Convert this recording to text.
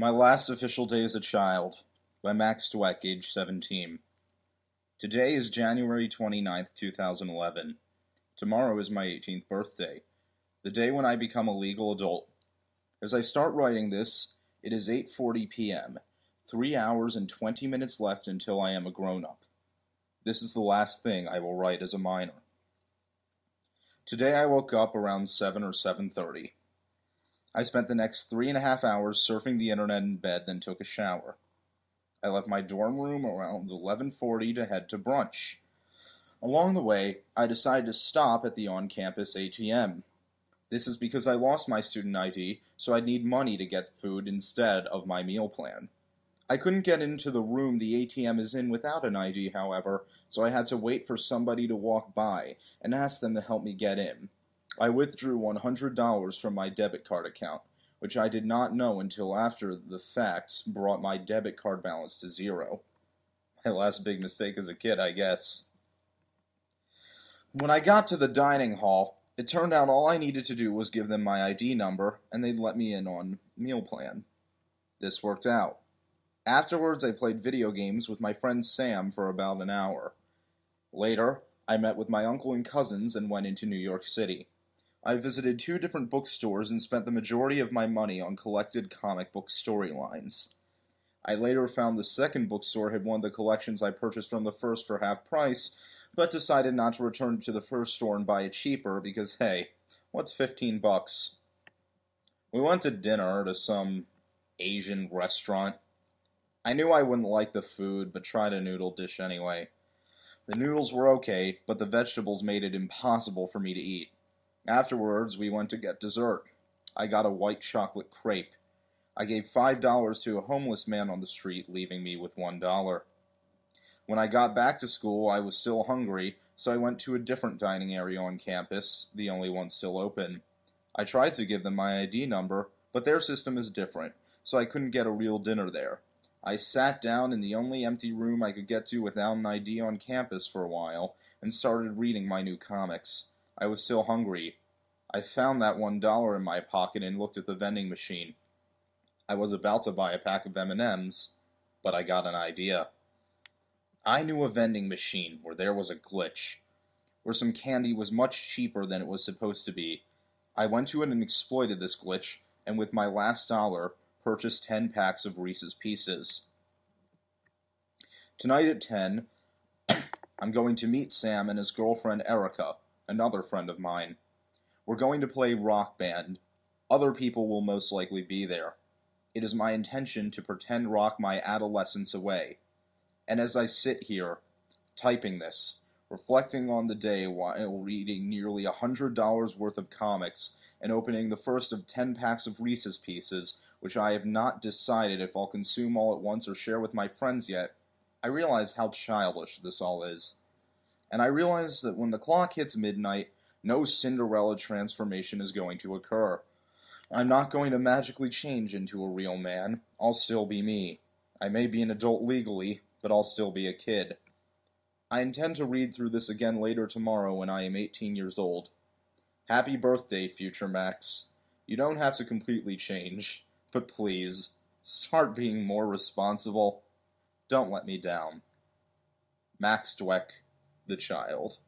My Last Official Day as a Child by Max Dweck, age 17. Today is January 29th, 2011. Tomorrow is my 18th birthday, the day when I become a legal adult. As I start writing this, it is 8:40 p.m., 3 hours and 20 minutes left until I am a grown-up. This is the last thing I will write as a minor. Today I woke up around 7 or 7:30. I spent the next 3.5 hours surfing the internet in bed, then took a shower. I left my dorm room around 11:40 to head to brunch. Along the way, I decided to stop at the on-campus ATM. This is because I lost my student ID, so I'd need money to get food instead of my meal plan. I couldn't get into the room the ATM is in without an ID, however, so I had to wait for somebody to walk by and ask them to help me get in. I withdrew $100 from my debit card account, which I did not know until after the fact brought my debit card balance to zero. My last big mistake as a kid, I guess. When I got to the dining hall, it turned out all I needed to do was give them my ID number, and they'd let me in on meal plan. This worked out. Afterwards, I played video games with my friend Sam for about an hour. Later, I met with my uncle and cousins and went into New York City. I visited 2 different bookstores and spent the majority of my money on collected comic book storylines. I later found the second bookstore had one of the collections I purchased from the first for half price, but decided not to return to the first store and buy it cheaper because, hey, what's $15? We went to dinner to some Asian restaurant. I knew I wouldn't like the food, but tried a noodle dish anyway. The noodles were okay, but the vegetables made it impossible for me to eat. Afterwards, we went to get dessert. I got a white chocolate crepe. I gave $5 to a homeless man on the street, leaving me with $1. When I got back to school, I was still hungry, so I went to a different dining area on campus, the only one still open. I tried to give them my ID number, but their system is different, so I couldn't get a real dinner there. I sat down in the only empty room I could get to without an ID on campus for a while, and started reading my new comics. I was still hungry. I found that $1 in my pocket and looked at the vending machine. I was about to buy a pack of M&Ms, but I got an idea. I knew a vending machine where there was a glitch, where some candy was much cheaper than it was supposed to be. I went to it and exploited this glitch, and with my last dollar, purchased 10 packs of Reese's Pieces. Tonight at 10, I'm going to meet Sam and his girlfriend Erica, another friend of mine. We're going to play Rock Band. Other people will most likely be there. It is my intention to pretend rock my adolescence away. And as I sit here, typing this, reflecting on the day while reading nearly $100 worth of comics and opening the first of 10 packs of Reese's Pieces, which I have not decided if I'll consume all at once or share with my friends yet, I realize how childish this all is. And I realize that when the clock hits midnight, no Cinderella transformation is going to occur. I'm not going to magically change into a real man. I'll still be me. I may be an adult legally, but I'll still be a kid. I intend to read through this again later tomorrow when I am 18 years old. Happy birthday, future Max. You don't have to completely change, but please, start being more responsible. Don't let me down. Max Dweck, the child.